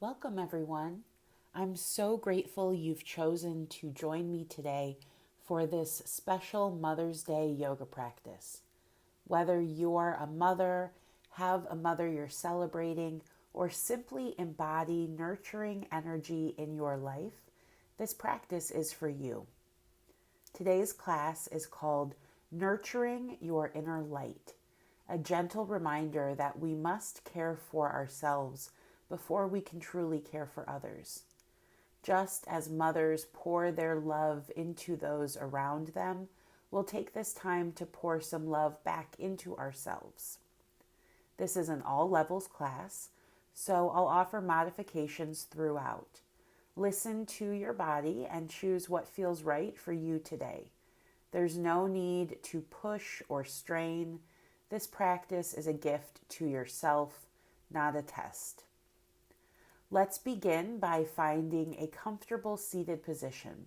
Welcome, everyone. I'm so grateful you've chosen to join me today for this special Mother's Day yoga practice. Whether you're a mother, have a mother you're celebrating, or simply embody nurturing energy in your life, this practice is for you. Today's class is called Nurturing Your Inner Light, a gentle reminder that we must care for ourselves before we can truly care for others. Just as mothers pour their love into those around them, we'll take this time to pour some love back into ourselves. This is an all levels class, so I'll offer modifications throughout. Listen to your body and choose what feels right for you today. There's no need to push or strain. This practice is a gift to yourself, not a test. Let's begin by finding a comfortable seated position.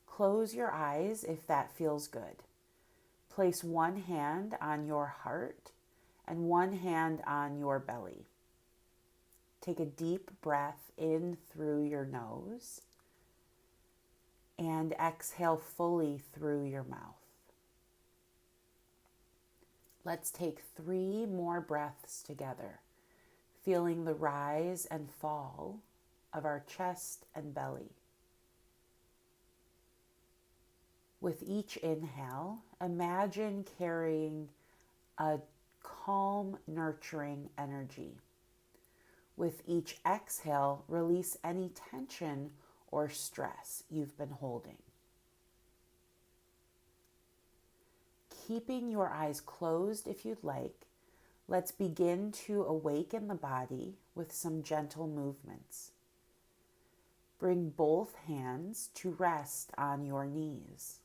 Close your eyes if that feels good. Place one hand on your heart and one hand on your belly. Take a deep breath in through your nose and exhale fully through your mouth. Let's take 3 more breaths together, feeling the rise and fall of our chest and belly. With each inhale, imagine carrying a calm, nurturing energy. With each exhale, release any tension or stress you've been holding. Keeping your eyes closed if you'd like, let's begin to awaken the body with some gentle movements. Bring both hands to rest on your knees.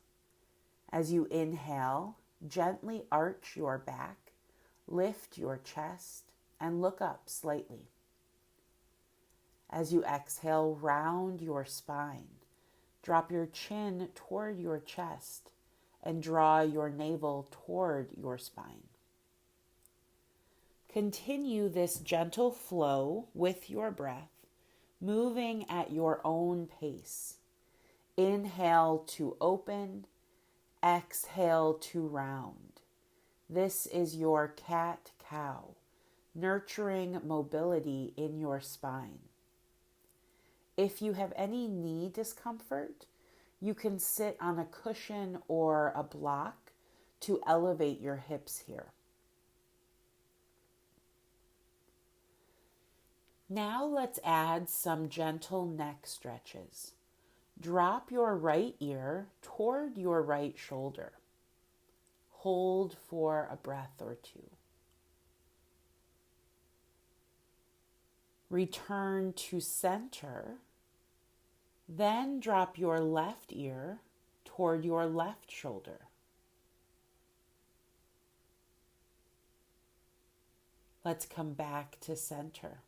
As you inhale, gently arch your back, lift your chest, and look up slightly. As you exhale, round your spine. Drop your chin toward your chest and draw your navel toward your spine. Continue this gentle flow with your breath, moving at your own pace. Inhale to open, exhale to round. This is your cat-cow, nurturing mobility in your spine. If you have any knee discomfort, you can sit on a cushion or a block to elevate your hips here. Now let's add some gentle neck stretches. Drop your right ear toward your right shoulder. Hold for a breath or two. Return to center. Then drop your left ear toward your left shoulder. Let's come back to center.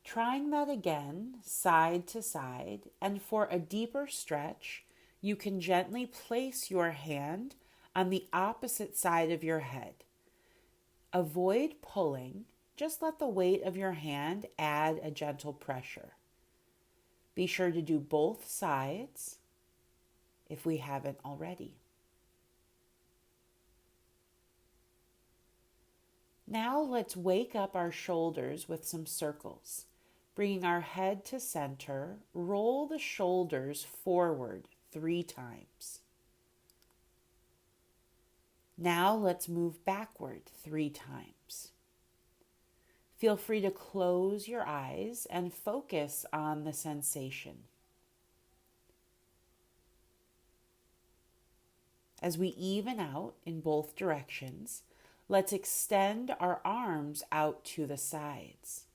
Trying that again, side to side, and for a deeper stretch, you can gently place your hand on the opposite side of your head. Avoid pulling, just let the weight of your hand add a gentle pressure. Be sure to do both sides if we haven't already. Now let's wake up our shoulders with some circles. Bringing our head to center, roll the shoulders forward 3 times. Now let's move backward 3 times. Feel free to close your eyes and focus on the sensation. As we even out in both directions, let's extend our arms out to the sides.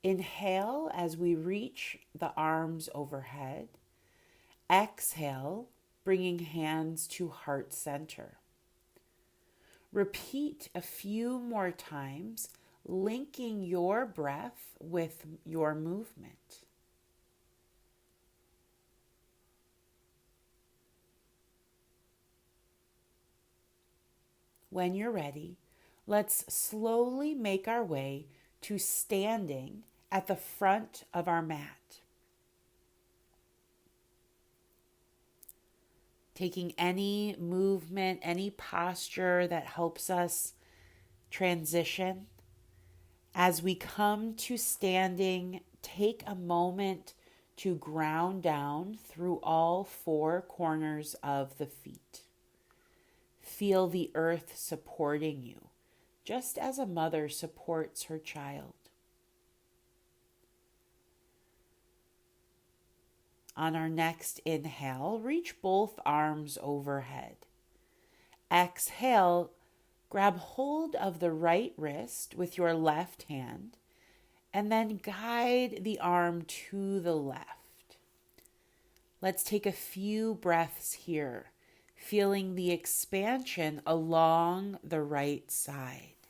Inhale as we reach the arms overhead. Exhale, bringing hands to heart center. Repeat a few more times, linking your breath with your movement. When you're ready, let's slowly make our way to standing at the front of our mat. Taking any movement, any posture that helps us transition. As we come to standing, take a moment to ground down through all four corners of the feet. Feel the earth supporting you, just as a mother supports her child. On our next inhale, reach both arms overhead. Exhale, grab hold of the right wrist with your left hand and then guide the arm to the left. Let's take a few breaths here, feeling the expansion along the right side.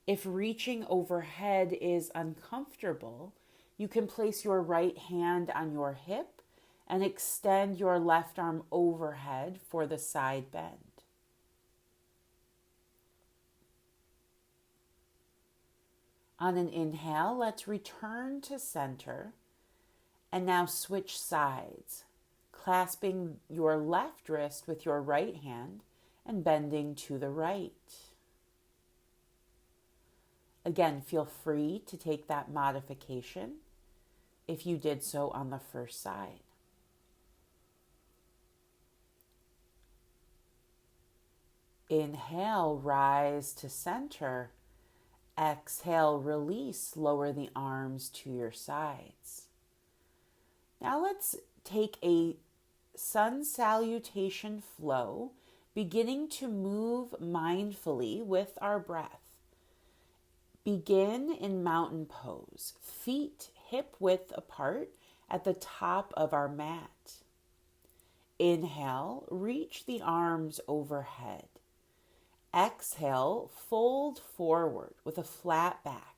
If reaching overhead is uncomfortable, you can place your right hand on your hip and extend your left arm overhead for the side bend. On an inhale, let's return to center and now switch sides, clasping your left wrist with your right hand and bending to the right. Again, feel free to take that modification if you did so on the first side. Inhale, rise to center. Exhale, release, lower the arms to your sides. Now let's take a sun salutation flow, beginning to move mindfully with our breath. Begin in mountain pose, feet hip width apart at the top of our mat. Inhale, reach the arms overhead. Exhale, fold forward with a flat back.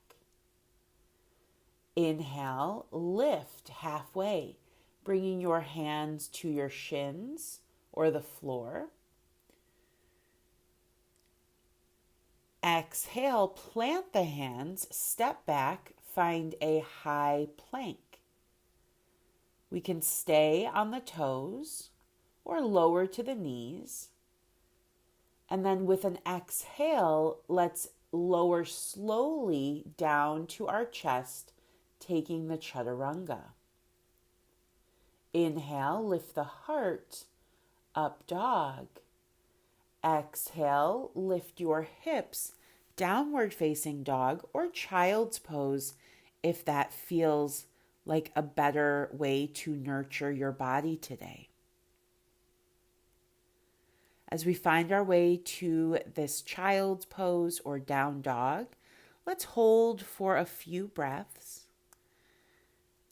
Inhale, lift halfway, bringing your hands to your shins or the floor. Exhale, plant the hands, step back, find a high plank. We can stay on the toes or lower to the knees. And then with an exhale, let's lower slowly down to our chest, taking the chaturanga. Inhale, lift the heart, up dog. Exhale, lift your hips, downward facing dog or child's pose if that feels like a better way to nurture your body today. As we find our way to this child's pose or down dog, let's hold for a few breaths.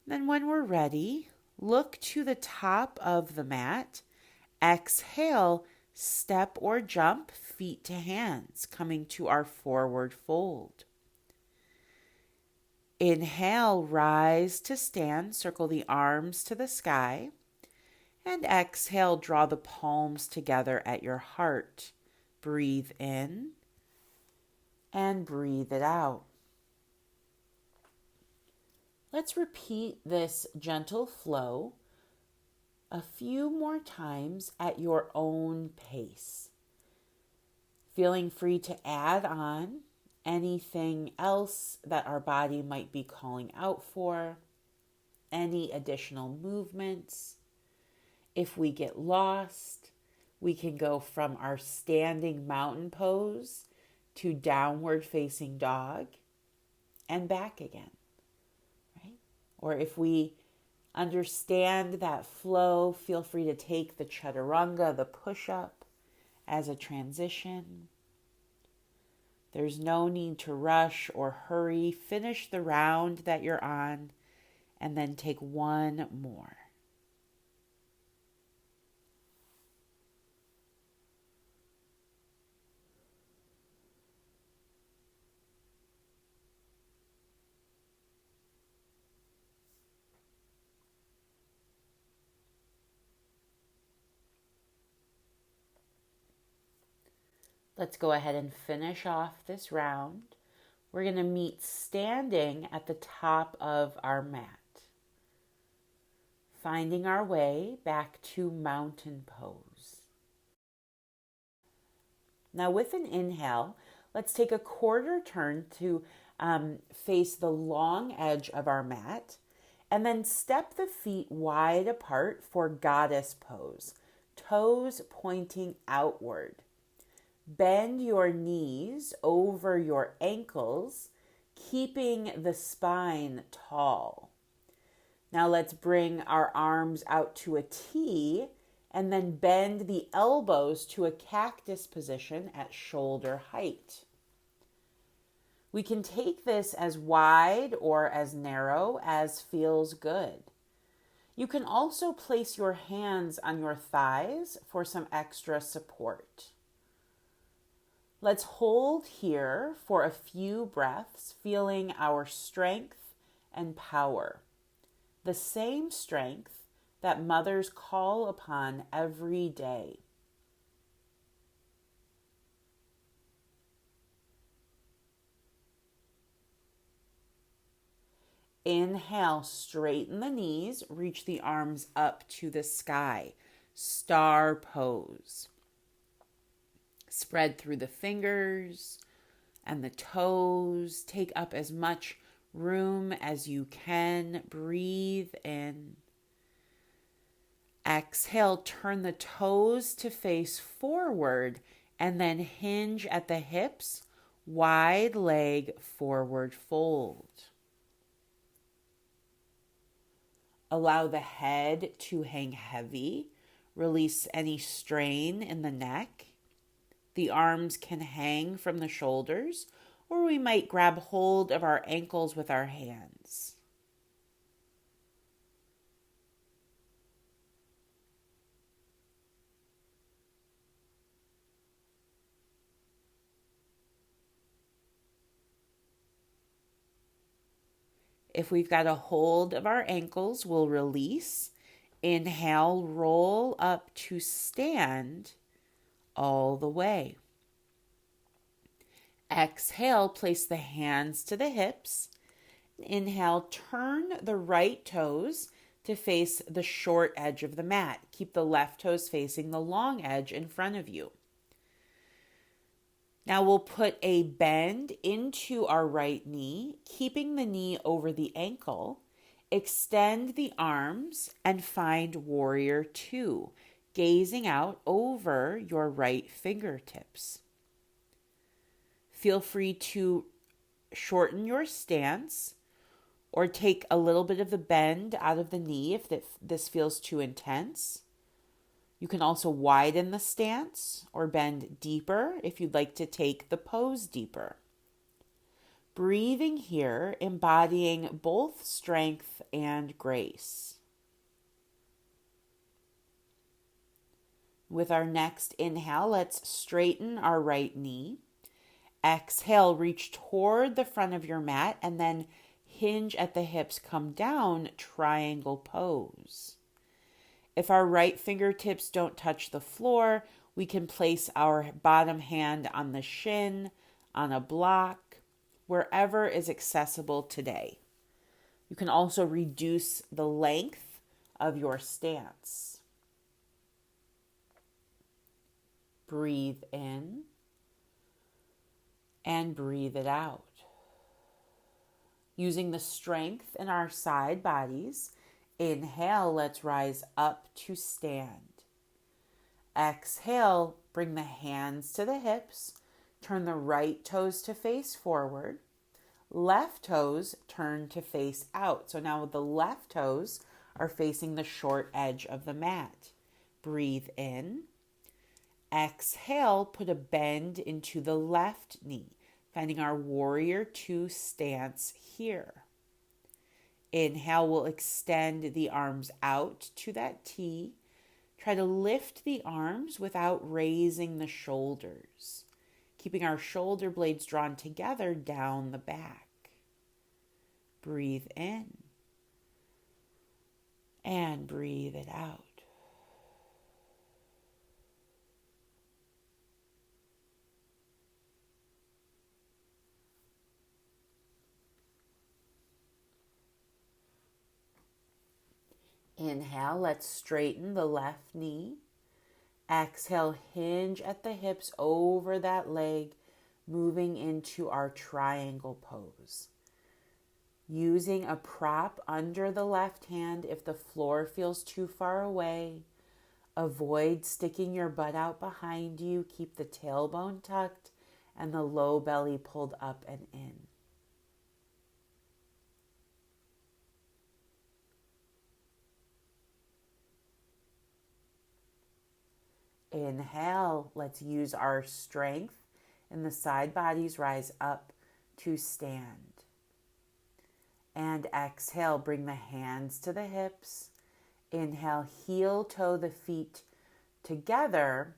Then when we're ready, look to the top of the mat. Exhale, step or jump feet to hands, coming to our forward fold. Inhale, rise to stand, circle the arms to the sky. And exhale, draw the palms together at your heart. Breathe in and breathe it out. Let's repeat this gentle flow a few more times at your own pace. Feeling free to add on anything else that our body might be calling out for, any additional movements. If we get lost, we can go from our standing mountain pose to downward facing dog and back again, right? Or if we understand that flow, feel free to take the chaturanga, the push-up, as a transition. There's no need to rush or hurry. Finish the round that you're on and then take one more. Let's go ahead and finish off this round We're going to meet standing at the top of our mat, finding our way back to mountain pose. Now with an inhale, let's take a quarter turn to face the long edge of our mat, and then step the feet wide apart for goddess pose, toes pointing outward. Bend your knees over your ankles, keeping the spine tall. Now let's bring our arms out to a T and then bend the elbows to a cactus position at shoulder height. We can take this as wide or as narrow as feels good. You can also place your hands on your thighs for some extra support. Let's hold here for a few breaths, feeling our strength and power. The same strength that mothers call upon every day. Inhale, straighten the knees, reach the arms up to the sky. Star pose. Spread through the fingers and the toes. Take up as much room as you can. Breathe in. Exhale, turn the toes to face forward and then hinge at the hips. Wide leg forward fold. Allow the head to hang heavy. Release any strain in the neck. The arms can hang from the shoulders, or we might grab hold of our ankles with our hands. If we've got a hold of our ankles, we'll release. Inhale, roll up to stand all the way. Exhale, place the hands to the hips. Inhale, turn the right toes to face the short edge of the mat. Keep the left toes facing the long edge in front of you. Now we'll put a bend into our right knee, keeping the knee over the ankle. Extend the arms and find warrior two, gazing out over your right fingertips. Feel free to shorten your stance or take a little bit of the bend out of the knee if this feels too intense. You can also widen the stance or bend deeper if you'd like to take the pose deeper. Breathing here, embodying both strength and grace. With our next inhale, let's straighten our right knee. Exhale, reach toward the front of your mat and then hinge at the hips, come down, triangle pose. If our right fingertips don't touch the floor, we can place our bottom hand on the shin, on a block, wherever is accessible today. You can also reduce the length of your stance. Breathe in and breathe it out. Using the strength in our side bodies, inhale, let's rise up to stand. Exhale, bring the hands to the hips. Turn the right toes to face forward. Left toes turn to face out. So now the left toes are facing the short edge of the mat. Breathe in. Exhale, put a bend into the left knee, finding our warrior two stance here. Inhale, we'll extend the arms out to that T. Try to lift the arms without raising the shoulders, keeping our shoulder blades drawn together down the back. Breathe in and breathe it out. Inhale, let's straighten the left knee. Exhale, hinge at the hips over that leg, moving into our triangle pose. Using a prop under the left hand if the floor feels too far away. Avoid sticking your butt out behind you. Keep the tailbone tucked and the low belly pulled up and in. Inhale, let's use our strength in the side bodies, rise up to stand. And exhale, bring the hands to the hips. Inhale, heel toe the feet together.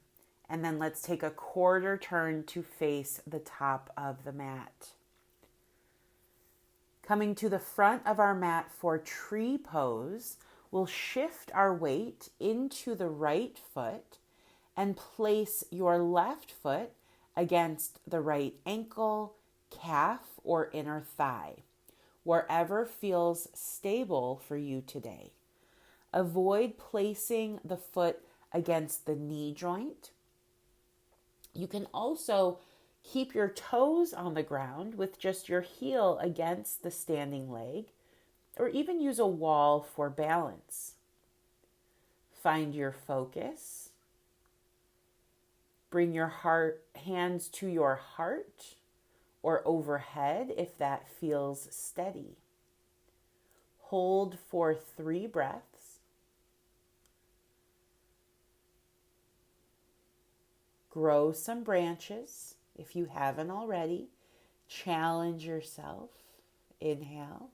And then let's take a quarter turn to face the top of the mat. Coming to the front of our mat for tree pose, we'll shift our weight into the right foot and place your left foot against the right ankle, calf, or inner thigh, wherever feels stable for you today. Avoid placing the foot against the knee joint. You can also keep your toes on the ground with just your heel against the standing leg, or even use a wall for balance. Find your focus. Bring your hands to your heart or overhead if that feels steady. Hold for 3 breaths. Grow some branches if you haven't already. Challenge yourself. Inhale.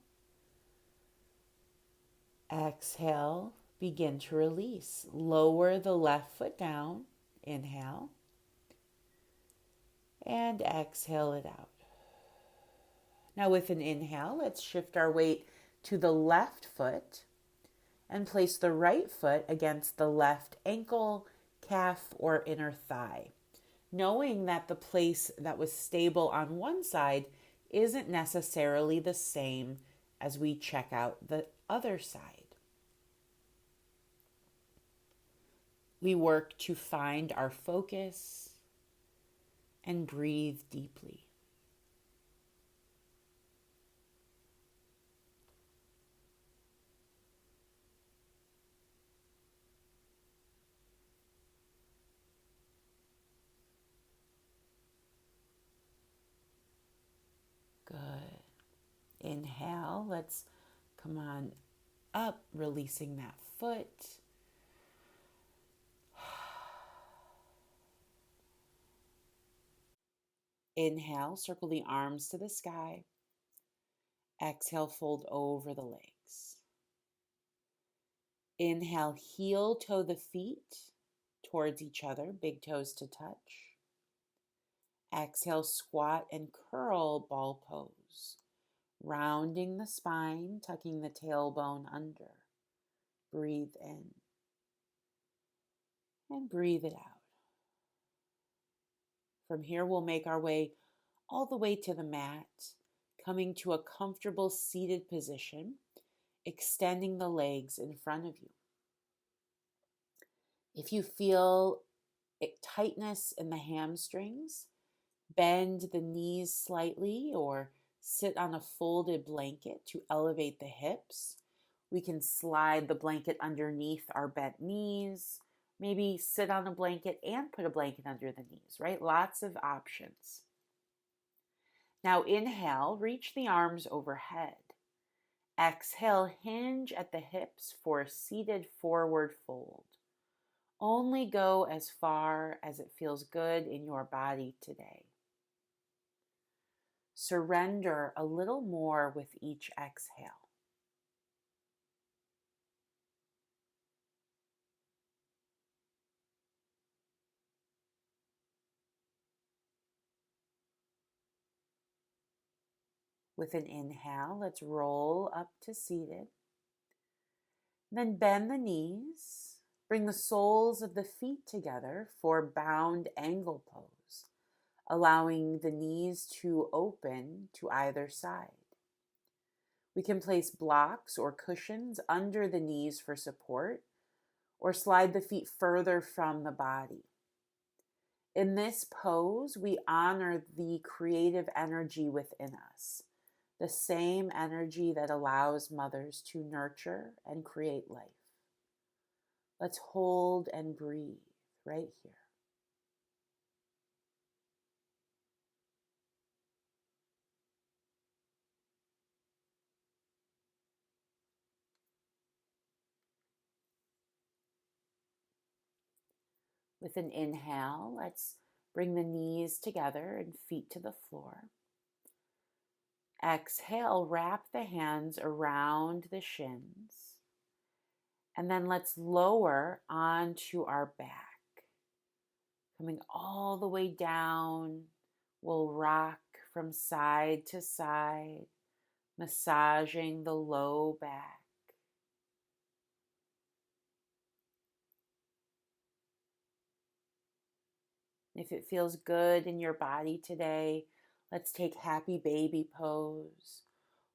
Exhale. Begin to release. Lower the left foot down. Inhale. And exhale it out. Now with an inhale, let's shift our weight to the left foot and place the right foot against the left ankle, calf, or inner thigh, knowing that the place that was stable on one side isn't necessarily the same as we check out the other side. We work to find our focus and breathe deeply. Good. Inhale, let's come on up, releasing that foot. Inhale, circle the arms to the sky. Exhale, fold over the legs. Inhale, heel toe the feet towards each other, big toes to touch. Exhale, squat and curl, ball pose. Rounding the spine, tucking the tailbone under. Breathe in and breathe it out. From here, we'll make our way all the way to the mat, coming to a comfortable seated position, extending the legs in front of you. If you feel tightness in the hamstrings, bend the knees slightly or sit on a folded blanket to elevate the hips. We can slide the blanket underneath our bent knees, maybe sit on a blanket and put a blanket under the knees, right? Lots of options. Now inhale, reach the arms overhead. Exhale, hinge at the hips for a seated forward fold. Only go as far as it feels good in your body today. Surrender a little more with each exhale. With an inhale, let's roll up to seated. Then bend the knees. Bring the soles of the feet together for bound angle pose, allowing the knees to open to either side. We can place blocks or cushions under the knees for support, or slide the feet further from the body. In this pose, we honor the creative energy within us, the same energy that allows mothers to nurture and create life. Let's hold and breathe right here. With an inhale, let's bring the knees together and feet to the floor. Exhale, wrap the hands around the shins. And then let's lower onto our back. Coming all the way down, we'll rock from side to side, massaging the low back. If it feels good in your body today, let's take happy baby pose,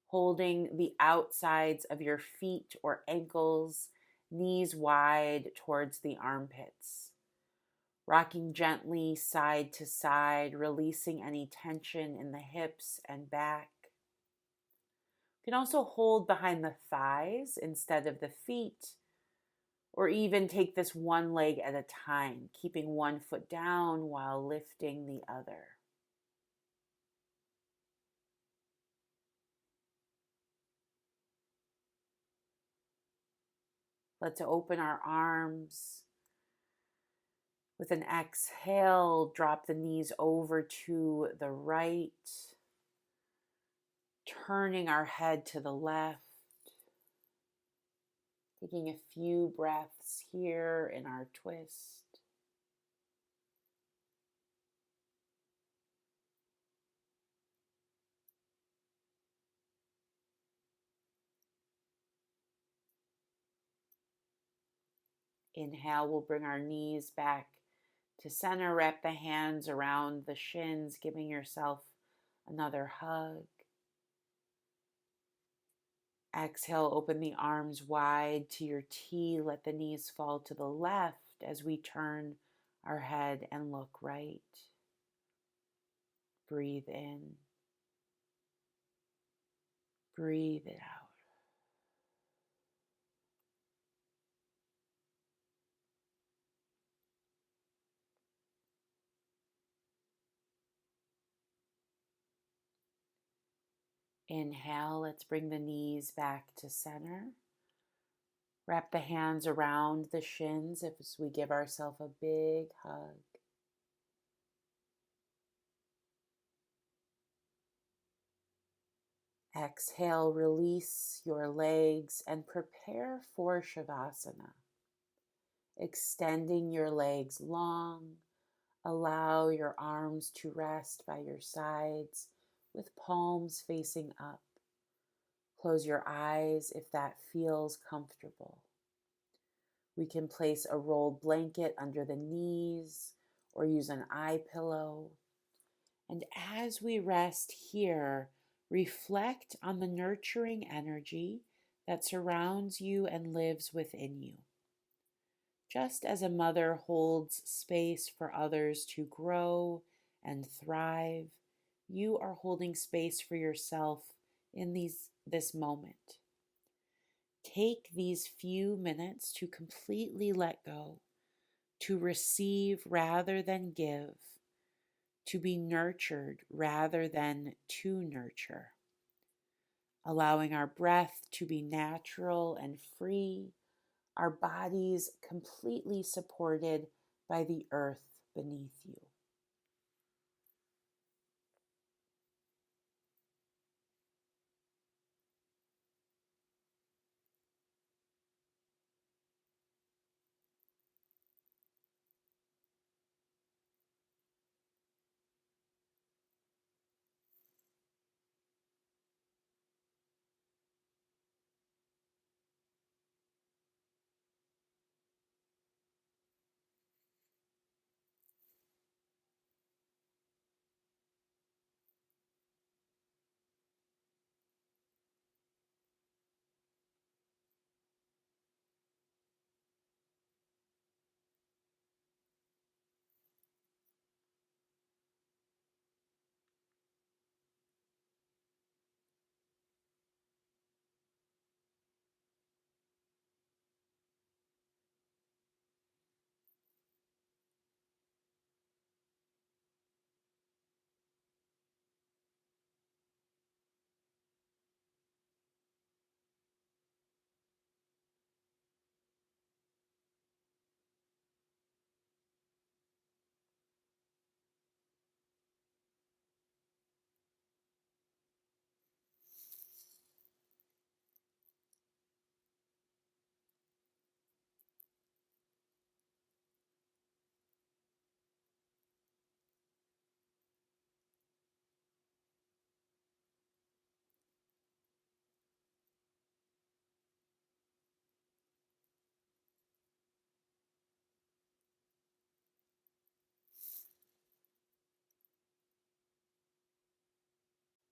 holding the outsides of your feet or ankles, knees wide towards the armpits. Rocking gently side to side, releasing any tension in the hips and back. You can also hold behind the thighs instead of the feet, or even take this one leg at a time, keeping one foot down while lifting the other. Let's open our arms. With an exhale, drop the knees over to the right, turning our head to the left. Taking a few breaths here in our twist. Inhale, we'll bring our knees back to center. Wrap the hands around the shins, giving yourself another hug. Exhale, open the arms wide to your T. Let the knees fall to the left as we turn our head and look right. Breathe in. Breathe it out. Inhale, let's bring the knees back to center. Wrap the hands around the shins as we give ourselves a big hug. Exhale, release your legs and prepare for Shavasana. Extending your legs long, allow your arms to rest by your sides with palms facing up. Close your eyes if that feels comfortable. We can place a rolled blanket under the knees or use an eye pillow. And as we rest here, reflect on the nurturing energy that surrounds you and lives within you. Just as a mother holds space for others to grow and thrive, you are holding space for yourself in this moment. Take these few minutes to completely let go, to receive rather than give, to be nurtured rather than to nurture, allowing our breath to be natural and free, our bodies completely supported by the earth beneath you.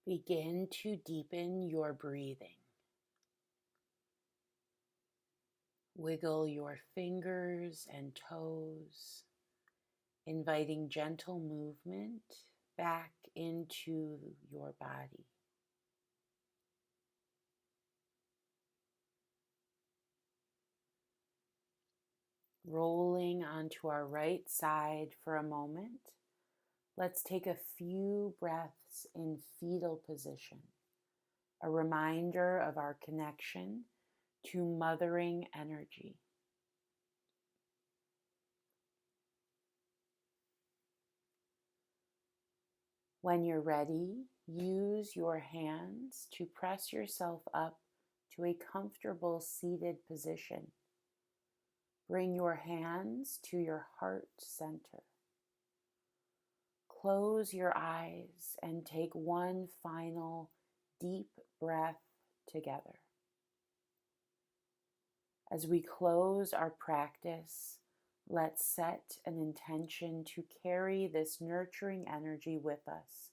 Begin to deepen your breathing. Wiggle your fingers and toes, inviting gentle movement back into your body. Rolling onto our right side for a moment, let's take a few breaths in fetal position, a reminder of our connection to mothering energy. When you're ready, use your hands to press yourself up to a comfortable seated position. Bring your hands to your heart center. Close your eyes and take one final deep breath together. As we close our practice, let's set an intention to carry this nurturing energy with us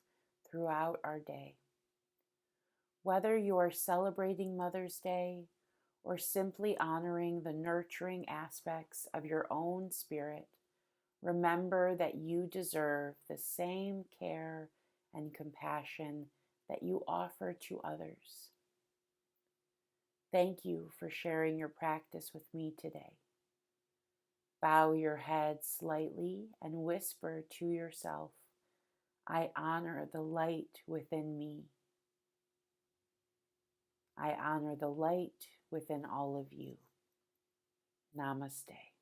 throughout our day. Whether you are celebrating Mother's Day or simply honoring the nurturing aspects of your own spirit, remember that you deserve the same care and compassion that you offer to others. Thank you for sharing your practice with me today. Bow your head slightly and whisper to yourself, I honor the light within me. I honor the light within all of you. Namaste.